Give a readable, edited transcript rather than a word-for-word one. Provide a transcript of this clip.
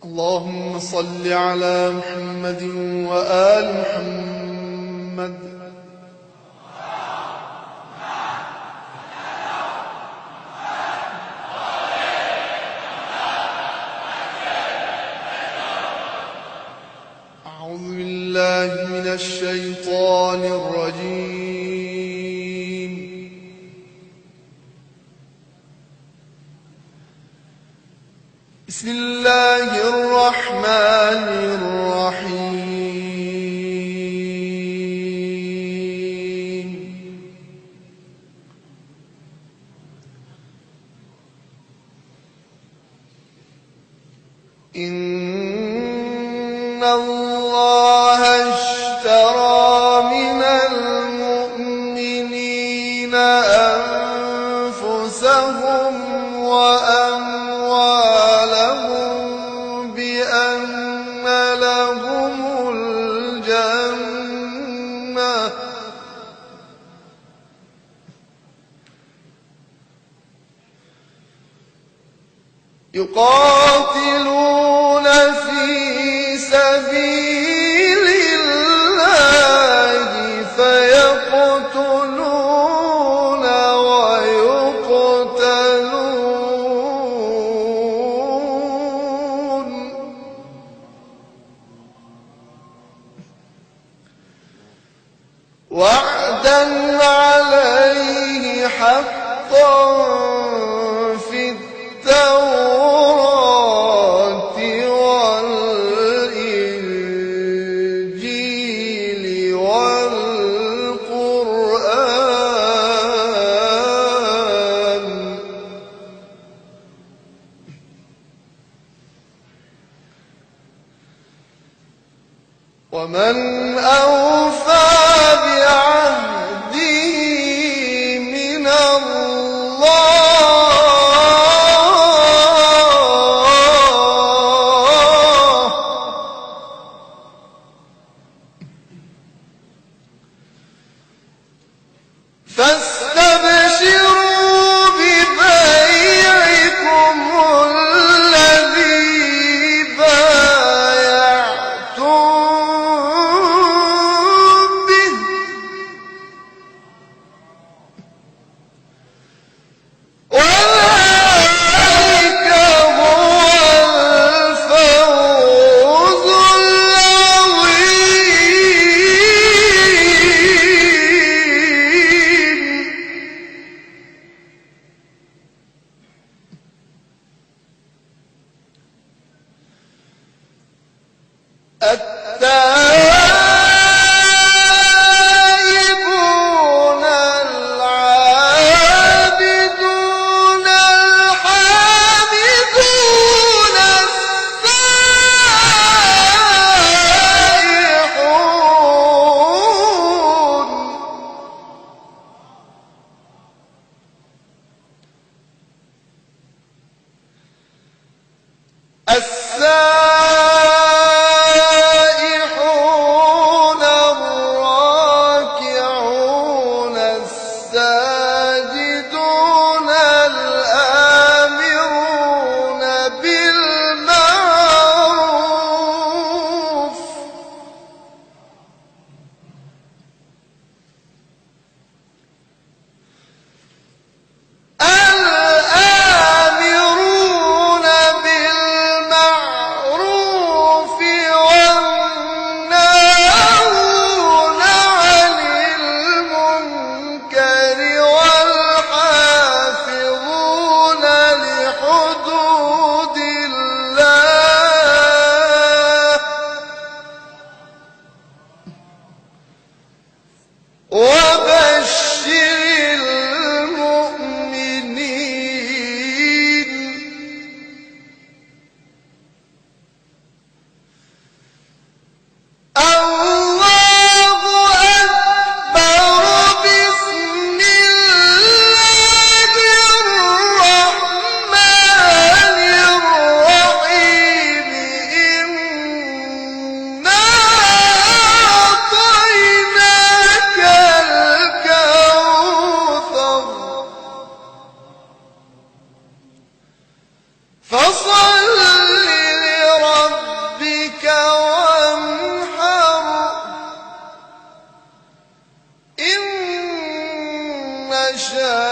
اللهم صل على محمد وآل محمد. أعوذ بالله من الشيطان الرجيم. بسم الله الرحمن الرحيم. إن الله اشترى من المؤمنين أنفسهم وأموالهم بأن لهم الجنة يقاتلون في سبيل الله فيقتلون ويقتلون وعدا عليه حقا في التوراة والإنجيل والقرآن. ومن أوفى بعهده من الله فاستبشروا ببيعكم الذي بايعتم به وذلك هو الفوز العظيم. التائبون العابدون الحامدون السائحون الراكعون الساجدون الآمرون بالمعروف الآمرون بالمعروف يشاء